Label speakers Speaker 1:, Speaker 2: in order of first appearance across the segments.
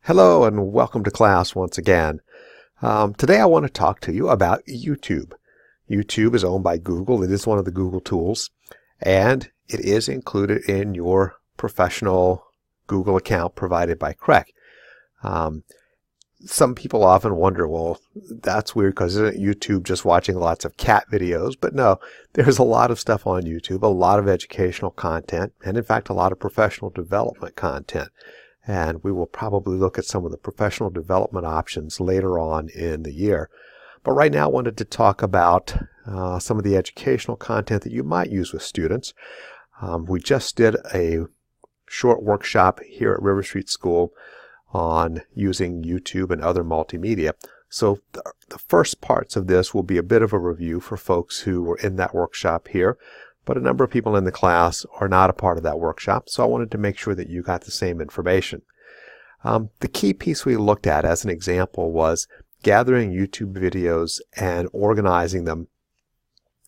Speaker 1: Hello and welcome to class once again. Today I want to talk to you about YouTube. YouTube is owned by Google. It is one of the Google tools, and it is included in your professional Google account provided by Craig. Some people often wonder, well, that's weird because isn't YouTube just watching lots of cat videos? But no, there's a lot of stuff on YouTube, a lot of educational content, and in fact, a lot of professional development content. And we will probably look at some of the professional development options later on in the year. But right now I wanted to talk about some of the educational content that you might use with students. We just did a short workshop here at River Street School on using YouTube and other multimedia. So the first parts of this will be a bit of a review for folks who were in that workshop here. But a number of people in the class are not a part of that workshop, so I wanted to make sure that you got the same information. The key piece we looked at as an example was gathering YouTube videos and organizing them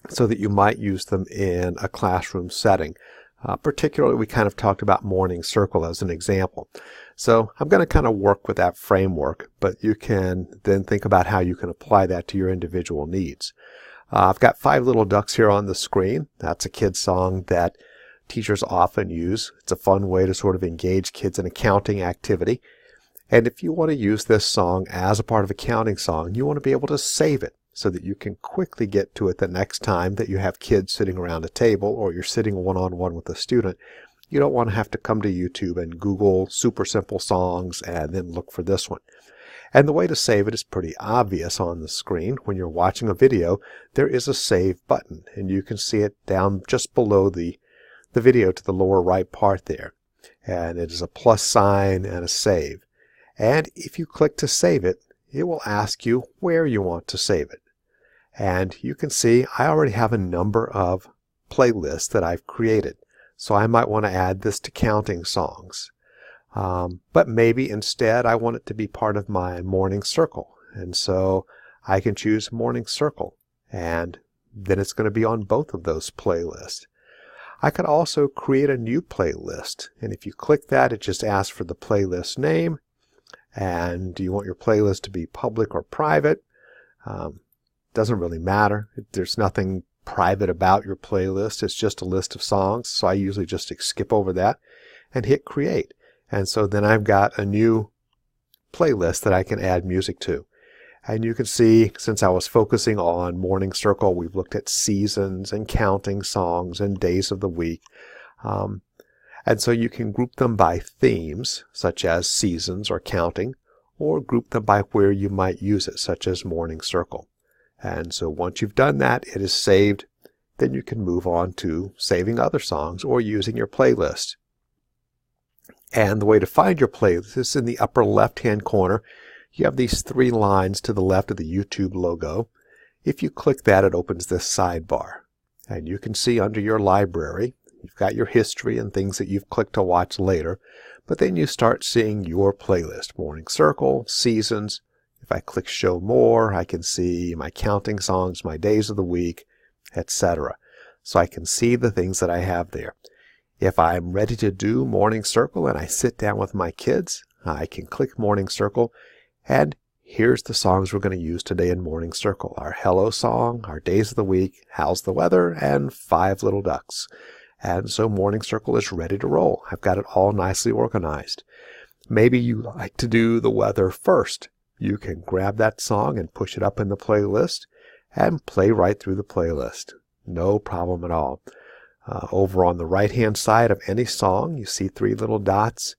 Speaker 1: so that you might use them in a classroom setting. Particularly, we kind of talked about Morning Circle as an example. So I'm going to kind of work with that framework, but you can then think about how you can apply that to your individual needs. I've got 5 Little Ducks here on the screen. That's a kid's song that teachers often use. It's a fun way to sort of engage kids in a counting activity. And if you want to use this song as a part of a counting song, you want to be able to save it so that you can quickly get to it the next time that you have kids sitting around a table or you're sitting one-on-one with a student. You don't want to have to come to YouTube and Google super simple songs and then look for this one. And the way to save it is pretty obvious on the screen. When you're watching a video, there is a save button, and you can see it down just below the video to the lower right part there. And it is a plus sign and a save. And if you click to save it, it will ask you where you want to save it. And you can see I already have a number of playlists that I've created. So I might want to add this to counting songs. But maybe instead I want it to be part of my Morning Circle. And so I can choose Morning Circle. And then it's going to be on both of those playlists. I could also create a new playlist. And if you click that, it just asks for the playlist name. And do you want your playlist to be public or private? Doesn't really matter. There's nothing private about your playlist. It's just a list of songs. So I usually just skip over that and hit create. And so then I've got a new playlist that I can add music to. And you can see, since I was focusing on Morning Circle, we've looked at seasons and counting songs and days of the week. And so you can group them by themes, such as seasons or counting, or group them by where you might use it, such as Morning Circle. And so once you've done that, it is saved. Then you can move on to saving other songs or using your playlist. And the way to find your playlist is in the upper left-hand corner. You have these 3 lines to the left of the YouTube logo. If you click that, it opens this sidebar. And you can see under your library, you've got your history and things that you've clicked to watch later. But then you start seeing your playlist, Morning Circle, Seasons. If I click Show More, I can see my counting songs, my days of the week, etc. So I can see the things that I have there. If I'm ready to do Morning Circle and I sit down with my kids, I can click Morning Circle, and here's the songs we're going to use today in Morning Circle. Our Hello song, our days of the week, How's the Weather, and 5 Little Ducks. And so Morning Circle is ready to roll. I've got it all nicely organized. Maybe you like to do the weather first. You can grab that song and push it up in the playlist and play right through the playlist. No problem at all. Over on the right-hand side of any song, you see 3 little dots.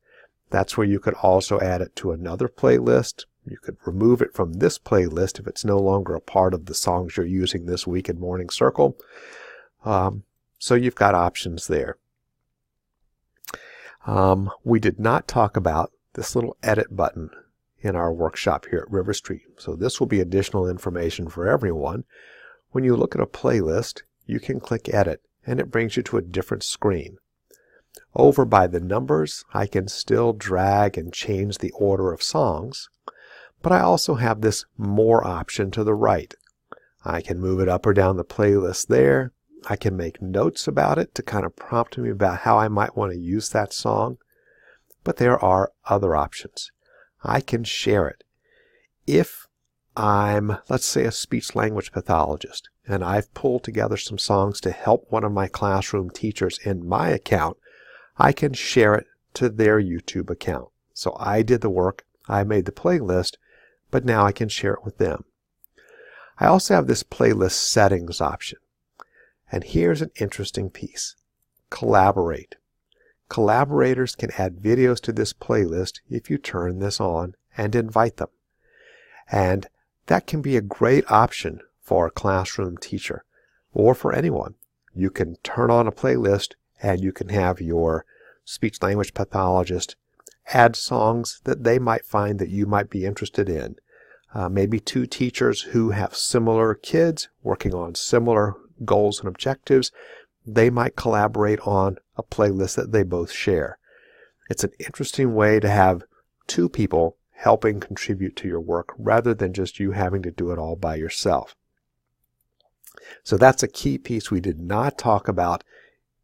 Speaker 1: That's where you could also add it to another playlist. You could remove it from this playlist if it's no longer a part of the songs you're using this week in Morning Circle. So you've got options there. We did not talk about this little edit button in our workshop here at River Street. So this will be additional information for everyone. When you look at a playlist, you can click edit, and it brings you to a different screen. Over by the numbers, I can still drag and change the order of songs, but I also have this More option to the right. I can move it up or down the playlist there. I can make notes about it to kind of prompt me about how I might want to use that song. But there are other options. I can share it. If I'm, let's say, a speech language pathologist, and I've pulled together some songs to help one of my classroom teachers in my account, I can share it to their YouTube account. So I did the work, I made the playlist, but now I can share it with them. I also have this playlist settings option. And here's an interesting piece. Collaborate. Collaborators can add videos to this playlist if you turn this on and invite them. And that can be a great option for a classroom teacher or for anyone. You can turn on a playlist and you can have your speech language pathologist add songs that they might find that you might be interested in. Maybe two teachers who have similar kids working on similar goals and objectives, they might collaborate on a playlist that they both share. It's an interesting way to have two people helping contribute to your work rather than just you having to do it all by yourself. So that's a key piece we did not talk about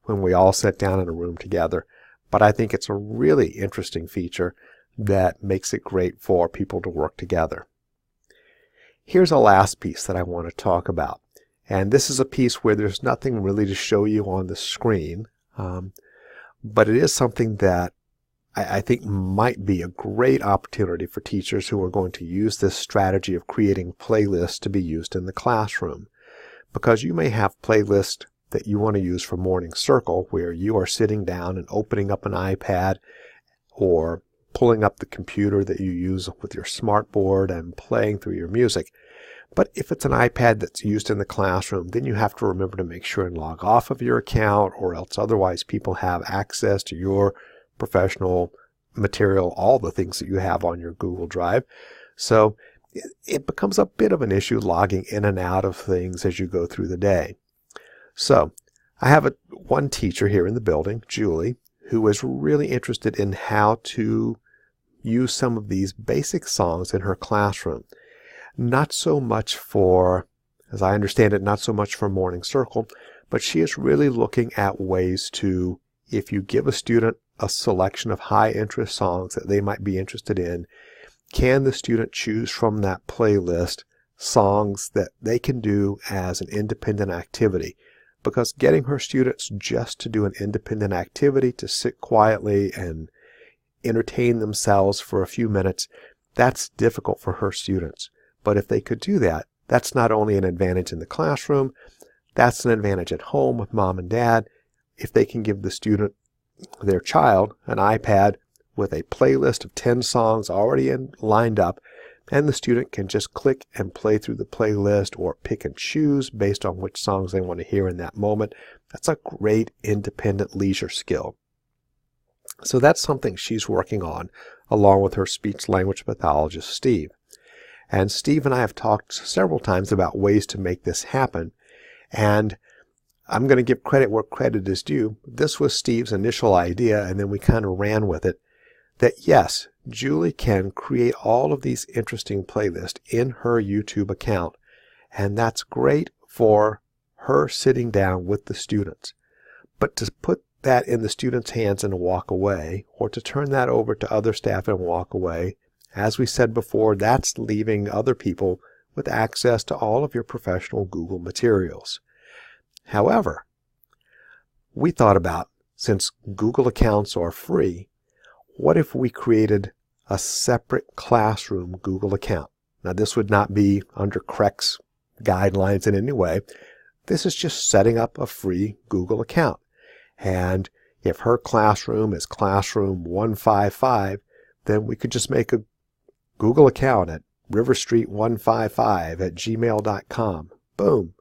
Speaker 1: when we all sat down in a room together, but I think it's a really interesting feature that makes it great for people to work together. Here's a last piece that I want to talk about. And this is a piece where there's nothing really to show you on the screen, but it is something that I think might be a great opportunity for teachers who are going to use this strategy of creating playlists to be used in the classroom. Because you may have playlists that you want to use for Morning Circle where you are sitting down and opening up an iPad or pulling up the computer that you use with your smartboard and playing through your music. But if it's an iPad that's used in the classroom, then you have to remember to make sure and log off of your account, or else otherwise people have access to your professional material, all the things that you have on your Google Drive. So it becomes a bit of an issue logging in and out of things as you go through the day. So I have one teacher here in the building, Julie, who is really interested in how to use some of these basic songs in her classroom. Not so much for, as I understand it, not so much for Morning Circle, but she is really looking at ways to, if you give a student a selection of high interest songs that they might be interested in, can the student choose from that playlist songs that they can do as an independent activity? Because getting her students just to do an independent activity, to sit quietly and entertain themselves for a few minutes, that's difficult for her students. But if they could do that, that's not only an advantage in the classroom, that's an advantage at home with mom and dad. If they can give the student, their child, an iPad with a playlist of 10 songs already lined up, and the student can just click and play through the playlist or pick and choose based on which songs they want to hear in that moment, that's a great independent leisure skill. So that's something she's working on along with her speech language pathologist, Steve. And Steve and I have talked several times about ways to make this happen. And I'm going to give credit where credit is due. This was Steve's initial idea, and then we kind of ran with it. That yes, Julie can create all of these interesting playlists in her YouTube account. And that's great for her sitting down with the students. But to put that in the students' hands and walk away, or to turn that over to other staff and walk away, as we said before, that's leaving other people with access to all of your professional Google materials. However, we thought about, since Google accounts are free, what if we created a separate classroom Google account? Now, this would not be under CREC's guidelines in any way. This is just setting up a free Google account. And if her classroom is classroom 155, then we could just make a Google account at riverstreet155@gmail.com. Boom.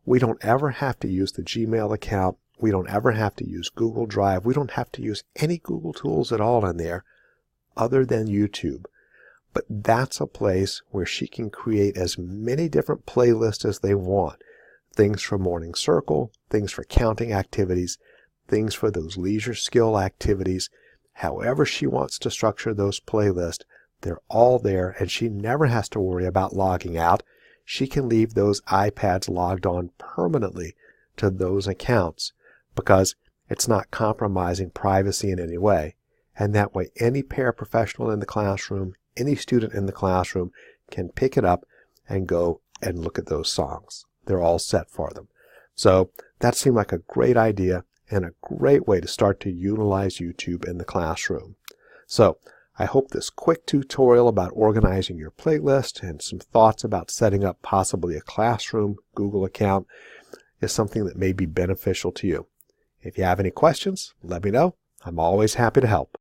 Speaker 1: We don't ever have to use the Gmail account. We don't ever have to use Google Drive. We don't have to use any Google tools at all in there other than YouTube. But that's a place where she can create as many different playlists as they want. Things for Morning Circle, things for counting activities, things for those leisure skill activities. However she wants to structure those playlists, they're all there, and she never has to worry about logging out. She can leave those iPads logged on permanently to those accounts because it's not compromising privacy in any way. And that way, any paraprofessional in the classroom, any student in the classroom can pick it up and go and look at those songs. They're all set for them. So that seemed like a great idea and a great way to start to utilize YouTube in the classroom. So I hope this quick tutorial about organizing your playlist and some thoughts about setting up possibly a classroom Google account is something that may be beneficial to you. If you have any questions, let me know. I'm always happy to help.